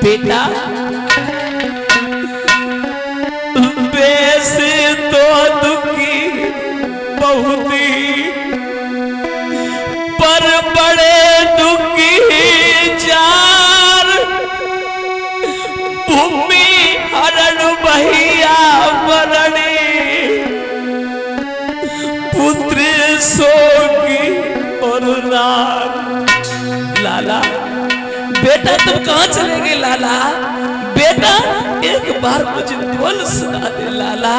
बेटा वैसे तो दुखी बहुत ही पर बड़े दुखी जार भूमि हरण भैया बरणी पुत्र सोगी और नार। लाला बेटा तुम कहां चले गए लाला? बेटा एक बार मुझे बोल सुना दे लाला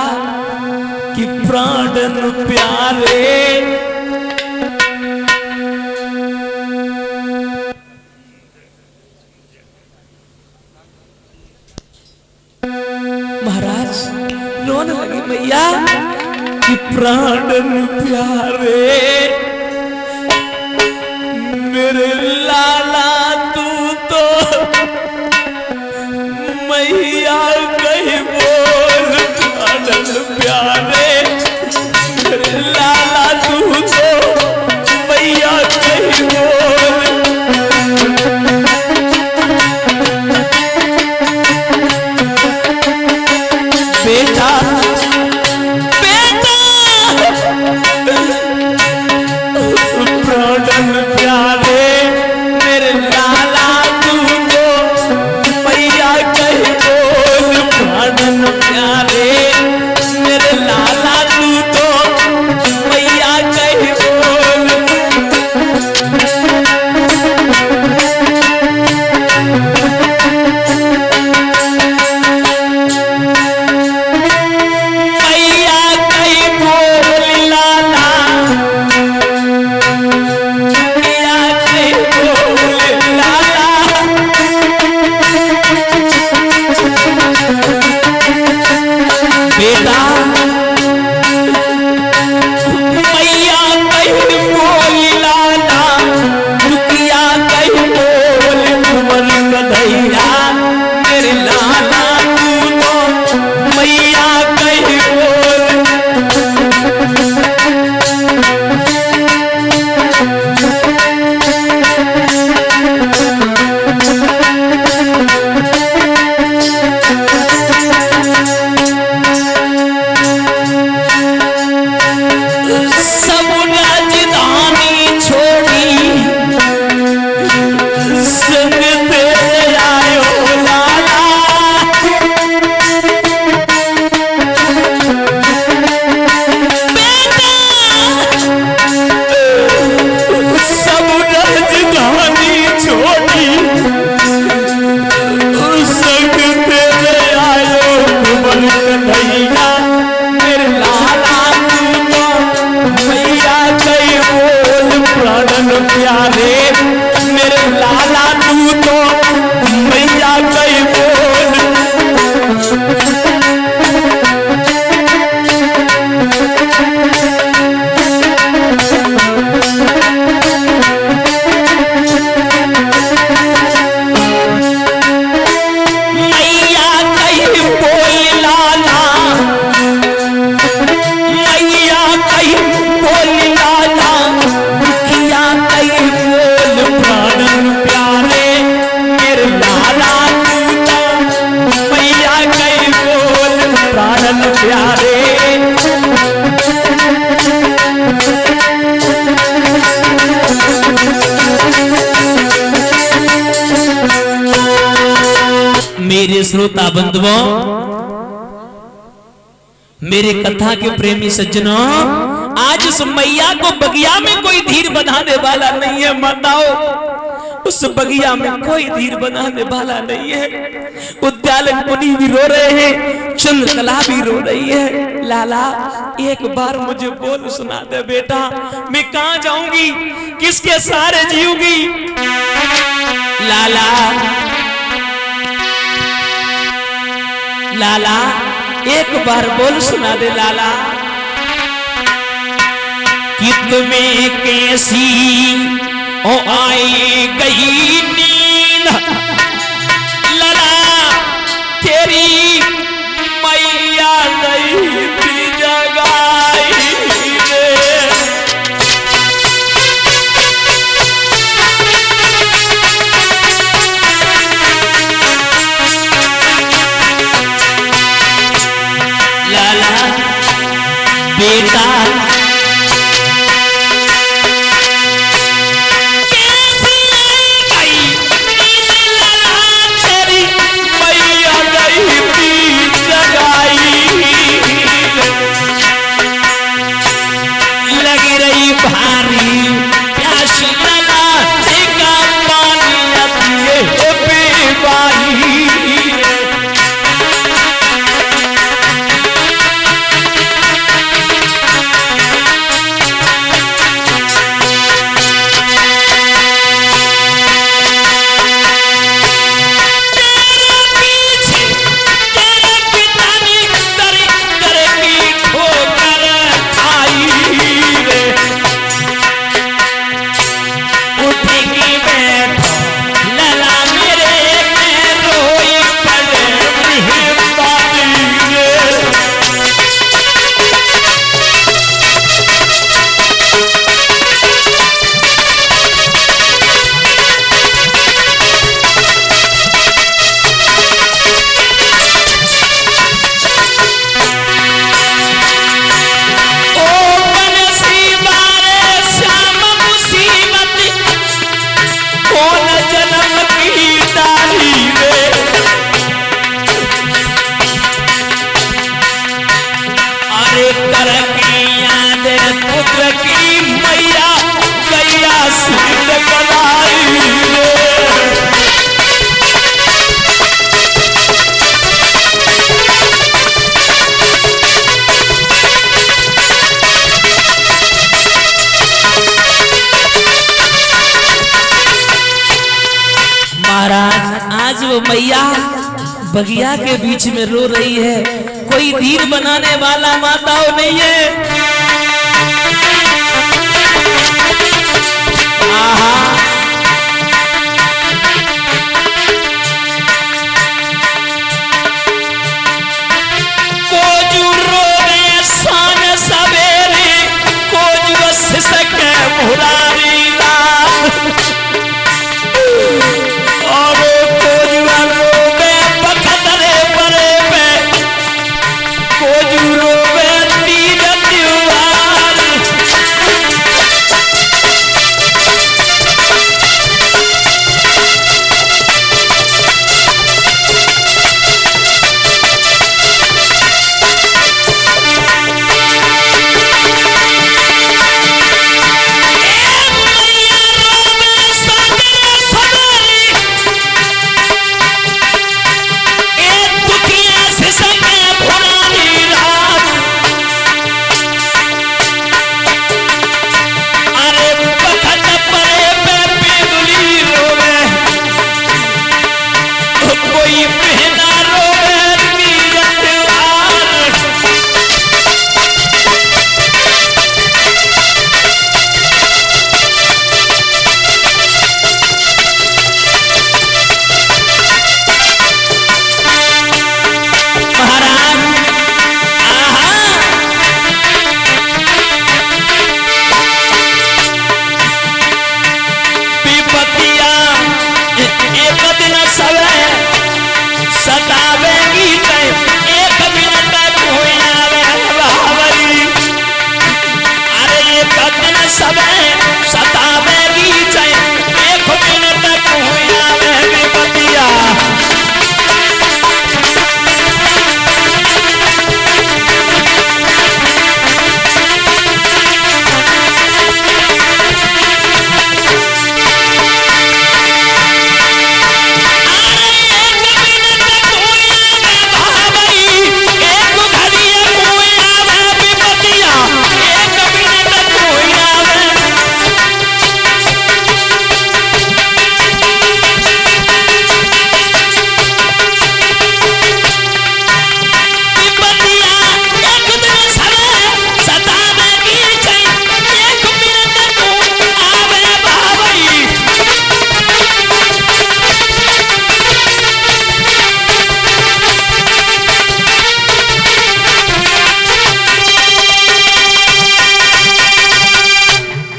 कि प्राणन प्यारे महाराज रोने लगी मैया कि प्राणन प्यारे मेरे लाला तू तो मैया कहीं बोल प्राणन प्यारे मेरे लाला तू तो मैया कहीं बोल। बेटा बेटा प्राणन प्यारे मेरे लाला तू तो मैया कहीं बोल प्राणन प्यारे मेरे लाला तू तो मैया कहीं बोल। मैया कहीं बोल लाला मैया कहीं बोल लाला बेटा मैया कहीं बोल लाला दुखिया कहीं बोल कुंवर कन्हैया मेरे लाला तू तो मैया कहीं बोल। सब राजधानी छोड़ी संग तेरे आयो लाला बेटा सब राजधानी छोड़ी संग तेरे आयो कुंवर कन्हैया मेरे लाला तू तो मैया कहीं बोल प्राणन प्यारे मेरे लाला तू तो मैया कहीं बोल। मैया कहीं बोल लाला मैया कहीं बोल लाला दुखिया कहीं बोल प्राणन प्यारे मेरे लाला तू तो मैया कहीं बोल प्राणन प्यारे। मेरे श्रोता बंधुओं मेरे कथा के प्रेमी सज्जनों आज उस मैया को बगिया में कोई धीर बनाने वाला नहीं है। माताओं उस बगिया में कोई धीर बनाने वाला नहीं है। उद्यालक मुनि भी रो रहे हैं चंद्रकला भी रो रही है। लाला एक बार मुझे बोल सुना दे बेटा मैं कहां जाऊंगी किसके सहारे जीऊंगी? लाला लाला एक बार बोल सुना दे लाला कि तुम्हें कैसी ओ आई गई नींद लाला तेरी मैया नहीं थी जगाई रे। आज वो मैया बगिया के बीच में रो रही है, कोई धीर बनाने वाला माताओं नहीं है। आहा कोजू रोवे सान सवेरे, कोजू सिसके मुरारी लाल, और कोजू रोवे बखतरे परे पे, कोजू रोवे तीर त्योहार।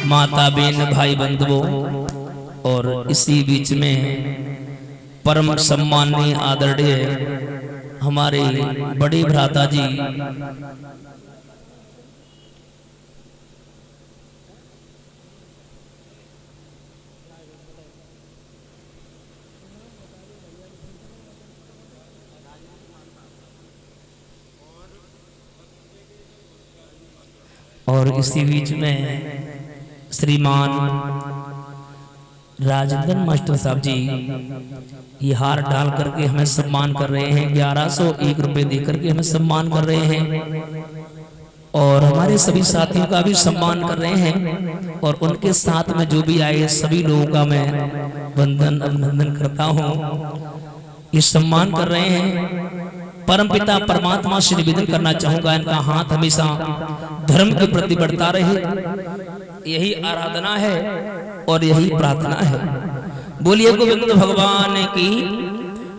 माता बहन भाई बंधुओं, और इसी बीच में परम सम्माननीय आदरणीय हमारे बड़े भ्राता जी और इसी बीच में श्रीमान राजेंद्र मास्टर साहब जी ये हार डाल करके हमें सम्मान कर रहे हैं, 1101 रुपए दे करके हमें सम्मान कर रहे हैं, और हमारे सभी साथियों का भी सम्मान कर रहे हैं, और उनके साथ में जो भी आए सभी लोगों का मैं वंदन अभिनंदन करता हूँ। ये सम्मान कर रहे हैं। परमपिता परमात्मा से निवेदन करना चाहूंगा, इनका हाथ हमेशा धर्म के प्रति बढ़ता रहे, यही आराधना है और यही प्रार्थना है। बोलिए गोविंद भगवान की।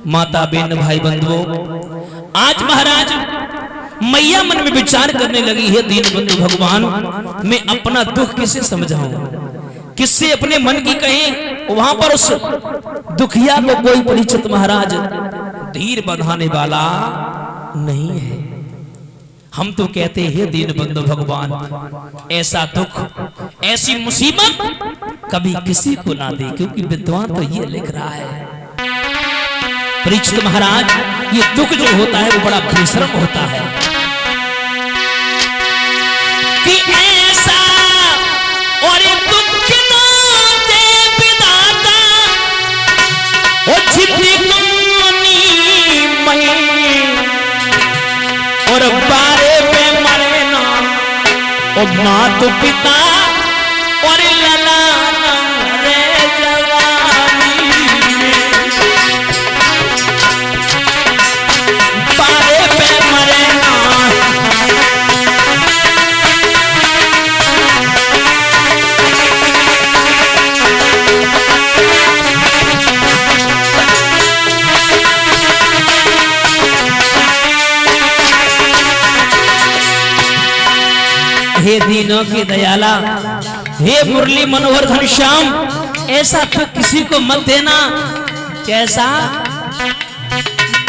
माता बहन भाई बंधुओं, आज महाराज मैया मन में विचार करने लगी है, दीन बंधु भगवान मैं अपना दुख किसे समझाऊं, किससे अपने मन की कहें। वहां पर उस दुखिया को कोई परिचित महाराज धीर बंधाने वाला नहीं है। हम तो कहते हैं दीन बंधु भगवान ऐसा दुख ऐसी मुसीबत कभी किसी को ना दे, क्योंकि विद्वान तो ये लिख रहा है परीक्षित महाराज, ये दुख जो होता है वो बड़ा बेशर्म होता है कि ऐसा और दुख ना दे विधाता, और जितनी कहानी मही और बारे पे मरे ना, और माँ तो पिता और लला रे जवानी में। हे दीनों की दयाला, हे मुरली मनोहर घनश्याम, ऐसा तो किसी को मत देना। कैसा?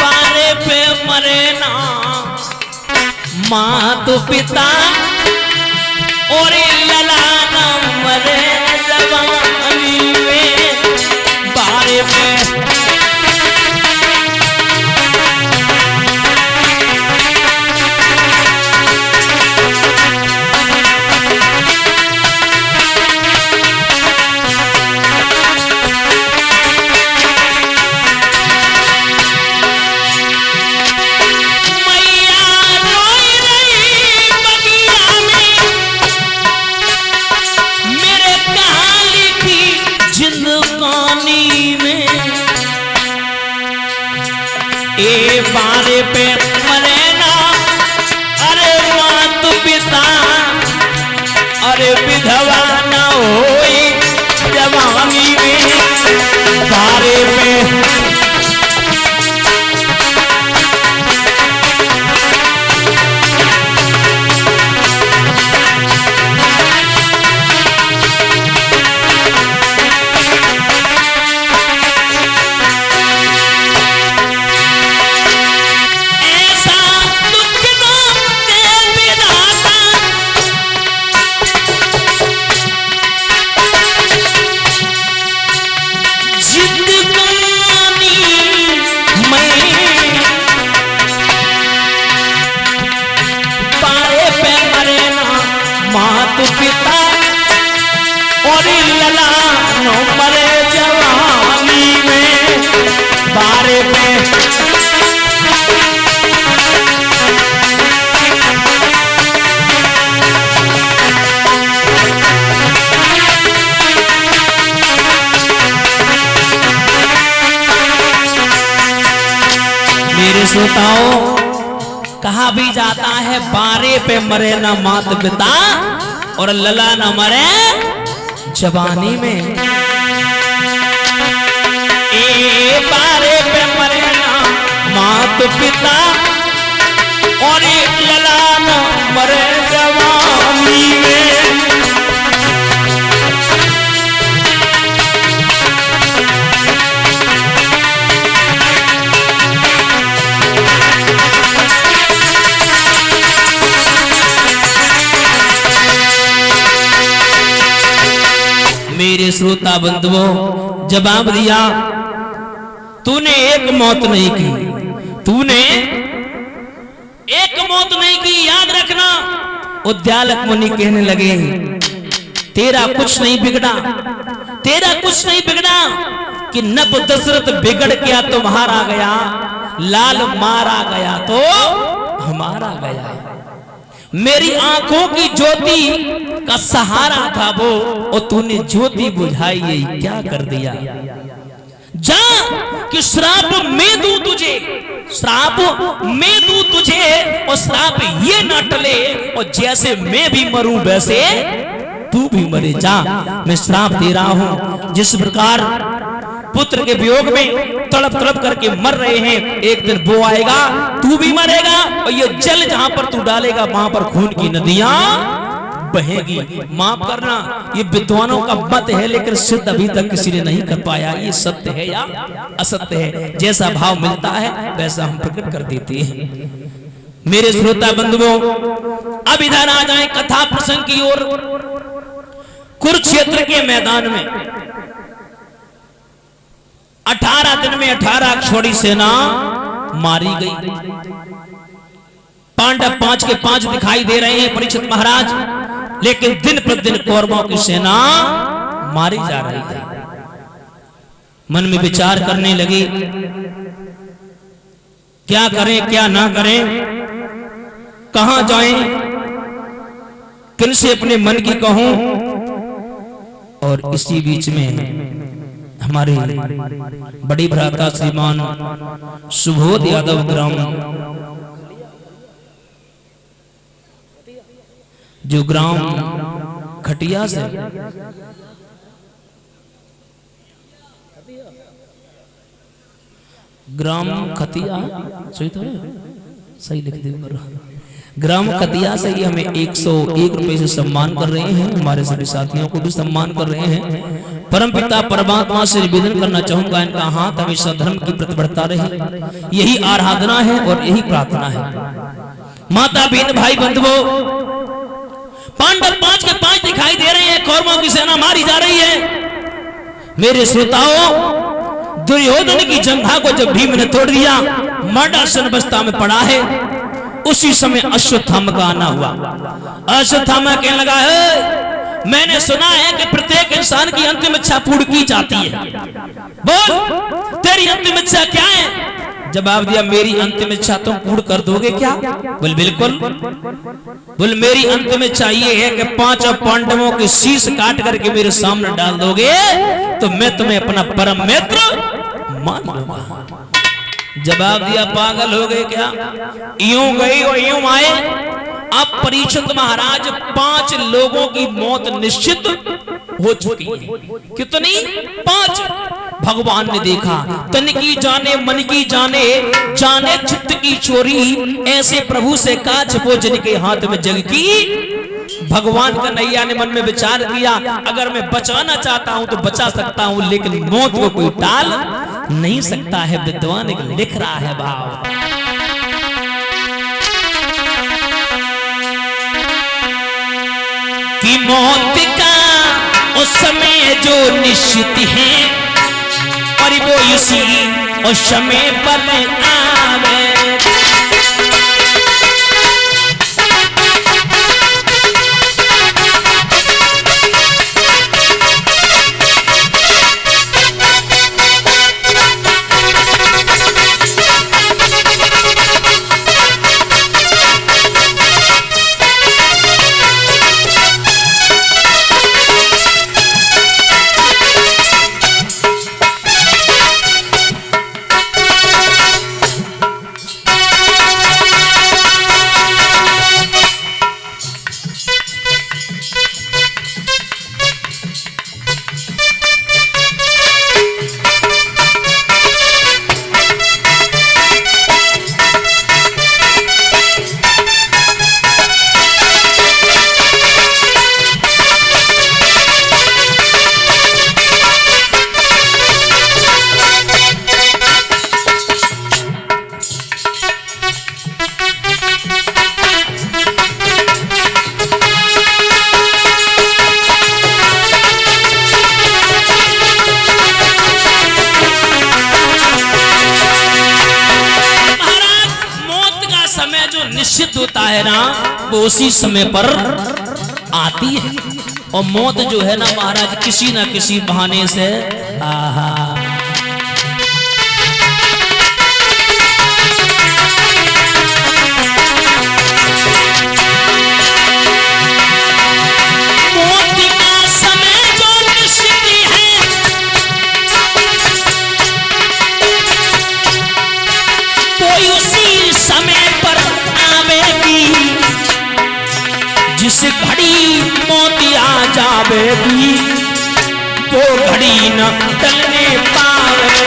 पारे पे मरे ना माँ तो पिता और लला न मरे जवानी में। बारे पे बारे पे मरे ना, अरे मात पिता, अरे विधवा न होई जवानी में। बारे पे पिता और लला नो मरे जवानी में। बारे पे मेरे श्रोताओं, कहा भी जाता है बारे पे मरे ना मात पिता और लला न मरे जवानी में। ए बारे पे मरे ना मात पिता और लला न मरे जवानी में। मेरे श्रोता बंधुओं, जवाब दिया, तूने एक मौत नहीं की, तूने एक मौत नहीं की। याद रखना। उद्यालक मुनि कहने लगे, तेरा कुछ नहीं बिगड़ा, तेरा कुछ नहीं बिगड़ा कि नब दशरथ बिगड़ गया तो तुम्हारा गया, लाल मारा गया तो हमारा गया। मेरी आंखों की ज्योति का सहारा था वो, और तूने ज्योति बुझाई, यही क्या कर दिया। जा कि श्राप मैं दूं तुझे, श्राप मैं दूं तुझे, और श्राप ये न टले, और जैसे मैं भी मरूं वैसे तू भी मरे। जा, मैं श्राप दे रहा हूं। जिस प्रकार पुत्र के वियोग में तड़प तड़प करके मर रहे हैं, एक दिन वो आएगा, तू भी मरेगा, और ये जल जहां पर तू डालेगा वहां पर खून की नदियां बहेगी। माफ करना, ये विद्वानों का मत है, लेकिन सिद्ध अभी तक किसी ने नहीं कर पाया। ये सत्य है या असत्य है, जैसा भाव मिलता है वैसा हम प्रकट कर देते हैं। मेरे श्रोता बंधुओं, अब इधर आ जाए कथा प्रसंग की ओर। कुरुक्षेत्र के मैदान में 18 दिन में 18 अक्षौणी सेना मारी गई। पांडव 5 के 5 दिखाई दे रहे हैं परीक्षित महाराज, लेकिन दिन प्रतिदिन कौरवों की सेना मारी जा रही है। मन में विचार करने लगे, क्या करें क्या ना करें, कहां जाएं, किनसे अपने मन की कहूं। और इसी बीच में हमारे बड़ी भ्राता श्रीमान सुबोध यादव ग्राम, जो ग्राम खटिया से ग्राम खतिया, सही तो है, सही लिख दे। ग्राम कदिया से ही हमें 101 रुपए से सम्मान कर रहे हैं, हमारे सभी साथियों को भी सम्मान कर रहे हैं। परमपिता परमात्मा से निवेदन करना चाहूंगा इनका हाथ हमेशा धर्म की प्रति बढ़ता रहे, यही आराधना है और यही प्रार्थना है। माता बहन भाई बंधुओं, पांडव 5 के 5 दिखाई दे रहे हैं, कौरवों की सेना मारी जा रही है। मेरे श्रोताओं, दुर्योधन की जंघा को जब भीम ने तोड़ दिया, मर्दासन अवस्था में पड़ा है, उसी समय अश्वत्थामा का आना हुआ। अश्वत्थामा कहने लगा है, मैंने सुना है कि प्रत्येक इंसान की अंतिम इच्छा पूर्ण की जाती है, बोल तेरी अंतिम इच्छा क्या है? जवाब दिया, मेरी अंतिम इच्छा तुम पूर्ण कर दोगे क्या? बोल बिल्कुल। बोल मेरी अंतिम इच्छा ये है कि 5 पांडवों के शीश काट करके मेरे सामने डाल दोगे तो मैं तुम्हें अपना परम मित्र मान लूंगा। जवाब दिया, पागल हो गए क्या? यूं गई और यूं आए। अब परीक्षित महाराज 5 लोगों की मौत निश्चित हो चुकी है। कितनी? 5। भगवान ने देखा, तन की जाने मन की जाने, जाने चित्त की चोरी, ऐसे प्रभु से का छिपो जिनके हाथ में जग की। भगवान कन्हैया ने मन में विचार किया, अगर मैं बचाना चाहता हूं तो बचा सकता हूं, लेकिन मौत को कोई टाल नहीं सकता है। विद्वान एक लिख रहा है भाव, कि मौत का उस समय जो निश्चित है, और वो इसी उस समय पर आवे। निश्चित होता है ना, वो उसी समय पर आती है। और मौत जो है ना महाराज, किसी ना किसी बहाने से मौत का समय जो निश्चित है, कोई उसी समय पर आवेगी। जिस घड़ी मौत आ जावेगी, वो घड़ी न टलने पावे।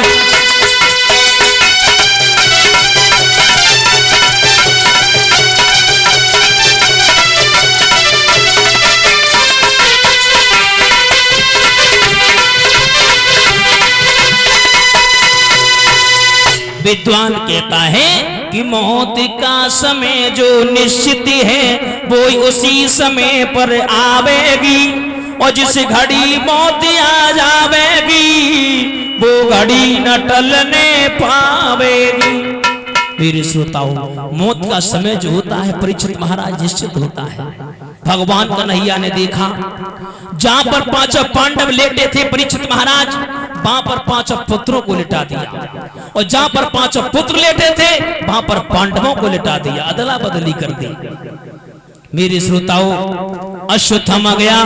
विद्वान कहता है कि मौत का समय जो निश्चित है, वो उसी समय पर आवेगी। और जिस घड़ी मौत आ जावेगी, वो घड़ी न टलने पावेगी। मेरे श्रोताओं, मौत का समय जो होता है परीक्षित महाराज निश्चित होता है। भगवान कन्हैया ने देखा, जहां पर 5 पांडव लेटे थे परीक्षित महाराज, वहां पर 5 पुत्रों को लिटा दिया। और जहां पर 5 पुत्र लेटे थे, वहां पर पांडवों को लिटा दिया, अदला बदली कर दी। मेरे श्रोताओं, अश्वत्थामा गया,